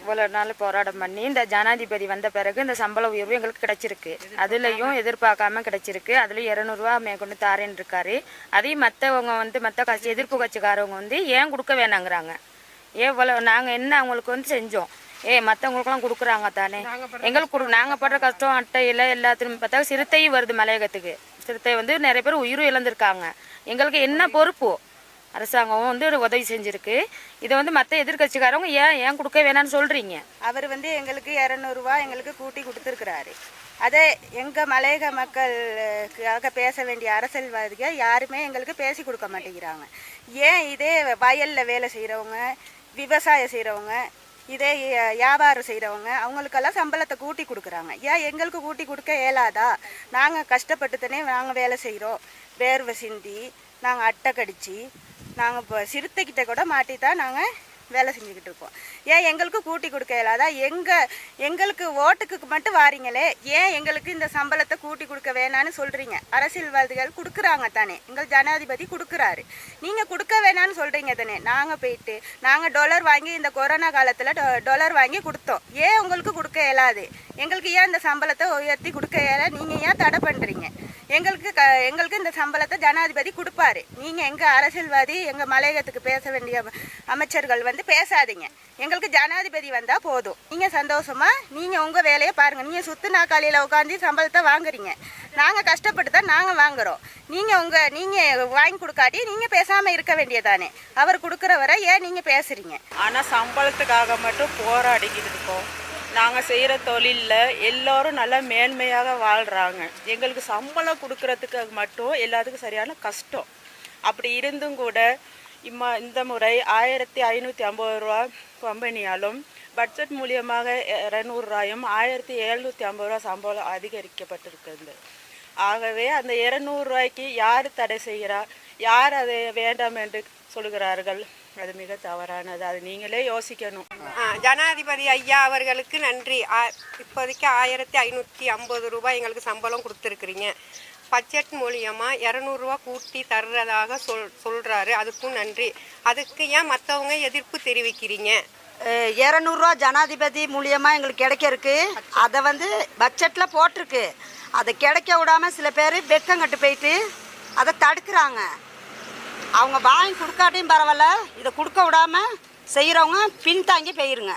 இவ்வளோ நாள் போராட்டம் பண்ணி இந்த ஜனாதிபதி வந்த பிறகு இந்த சம்பள உயர்வு எங்களுக்கு கிடைச்சிருக்கு. அதுலேயும் எதிர்பார்க்காம கிடைச்சிருக்கு. அதுலேயும் 200 மேற்கொண்டு தாரேன்னு இருக்காரு. அதையும் மற்றவங்க மற்ற கட்சி எதிர்ப்பு கட்சிக்காரவங்க ஏன் கொடுக்க வேணாங்கிறாங்க. இவ்வளோ நாங்கள் என்ன அவங்களுக்கு செஞ்சோம்? மற்றவங்களுக்குலாம் கொடுக்குறாங்க தானே. எங்களுக்கு நாங்கள் படுற கஷ்டம் அட்டையில் எல்லாத்துலையும் பார்த்தா சிறுத்தையும் வருது மலையகத்துக்கு. சிறுத்தை நிறைய பேர் உயிரும் இழந்திருக்காங்க. எங்களுக்கு என்ன பொறுப்பு? அரசாங்கம் உதவி செஞ்சிருக்கு. இதை மற்ற எதிர்கட்சிக்காரவங்க ஏன் கொடுக்க வேணான்னு சொல்றீங்க? அவர் எங்களுக்கு 200 எங்களுக்கு கூட்டி கொடுத்துருக்கிறாரு. அதை எங்கள் மலையக மக்களுக்காக பேச வேண்டிய அரசியல்வாதிகள் யாருமே எங்களுக்கு பேசி கொடுக்க மாட்டேங்கிறாங்க. ஏன் இதே வயலில் வேலை செய்கிறவங்க, விவசாயம் செய்கிறவங்க, இதே வியாபாரம் செய்கிறவங்க அவங்களுக்கெல்லாம் சம்பளத்தை கூட்டி கொடுக்குறாங்க. ஏன் எங்களுக்கு கூட்டி கொடுக்க இயலாதா? நாங்கள் கஷ்டப்பட்டு தானே நாங்கள் வேலை செய்கிறோம். வேர்வை சிந்தி நாங்கள் அட்டை கடிச்சு நாங்கள் இப்போ சிறுத்தைக்கிட்ட கூட மாட்டி தான் நாங்கள் வேலை செஞ்சுக்கிட்டு இருக்கோம். ஏன் எங்களுக்கு கூட்டி கொடுக்க இயலாதா? எங்களுக்கு ஓட்டுக்கு மட்டும் வாரீங்களே, ஏன் எங்களுக்கு இந்த சம்பளத்தை கூட்டி கொடுக்க வேணான்னு சொல்கிறீங்க? அரசியல்வாதிகள் கொடுக்குறாங்க தானே, எங்கள் ஜனாதிபதி கொடுக்குறாரு. நீங்கள் கொடுக்க வேணான்னு சொல்கிறீங்க தானே. நாங்கள் போயிட்டு நாங்கள் டொலர் வாங்கி இந்த கொரோனா காலத்தில் டொலர் வாங்கி கொடுத்தோம். ஏன் உங்களுக்கு கொடுக்க இயலாது? எங்களுக்கு ஏன் இந்த சம்பளத்தை உயர்த்தி கொடுக்க இயல? நீங்கள் ஏன் தடை பண்ணுறீங்க? எங்களுக்கு இந்த சம்பளத்தை ஜனாதிபதி கொடுப்பாரு. நீங்கள் எங்கள் அரசியல்வாதி எங்கள் மலையகத்துக்கு பேச வேண்டிய அமைச்சர்கள் பேசாதீங்க. எங்களுக்கு ஜனாதிபதி வந்தால் போதும். நீங்கள் சந்தோஷமா நீங்கள் உங்கள் வேலையை பாருங்கள். நீங்கள் சுத்து நாக்காளியில் உட்காந்து சம்பளத்தை வாங்குறீங்க. நாங்கள் கஷ்டப்பட்டு தான் நாங்கள் வாங்குகிறோம். நீங்கள் வாங்கி கொடுக்காட்டி நீங்கள் பேசாமல் இருக்க வேண்டியதானே. அவர் கொடுக்குற வரை ஏன் நீங்கள் பேசுகிறீங்க? ஆனால் சம்பளத்துக்காக மட்டும் போராடிக்கிட்டு இருக்கோம். நாங்கள் செய்கிற தொழிலில் எல்லோரும் நல்லா மேன்மையாக வாழ்கிறாங்க. எங்களுக்கு சம்பளம் கொடுக்கறதுக்கு மட்டும் எல்லாத்துக்கும் சரியான கஷ்டம். அப்படி இருந்தும் கூட இந்த முறை 1550 ரூபா கம்பெனியாலும் பட்ஜெட் மூலியமாக 200 1750 ரூபா சம்பளம் அதிகரிக்கப்பட்டிருக்கிறது. ஆகவே அந்த 200 ரூபாய்க்கு யார் தடை செய்கிறார்? யார் அதை வேண்டாம் என்று சொல்கிறார்கள்? அது மிக தவறானது. அது நீங்களே யோசிக்கணும். ஜனாதிபதி ஐயா அவர்களுக்கு நன்றி. இப்போதைக்கு 1550 ரூபாய் எங்களுக்கு சம்பளம் கொடுத்துருக்குறீங்க. பட்ஜெட் மூலியமாக 200 ரூபா கூட்டி தர்றதாக சொல்கிறாரு. அதுக்கும் நன்றி. அதுக்கு ஏன் மற்றவங்க எதிர்ப்பு தெரிவிக்கிறீங்க? 200 ரூபா ஜனாதிபதி மூலியமாக எங்களுக்கு கிடைக்கிறதுக்கு அதை பட்ஜெட்டில் போட்டிருக்கு. அதை கிடைக்க விடாமல் சில பேர் வெக்கங்கட்டு போயிட்டு அதை தடுக்கிறாங்க. அவங்க வாங்கி கொடுக்காட்டியும் பரவாயில்ல, இதை கொடுக்க விடாமல் செய்கிறவங்க பின்தாங்கி போயிருங்க.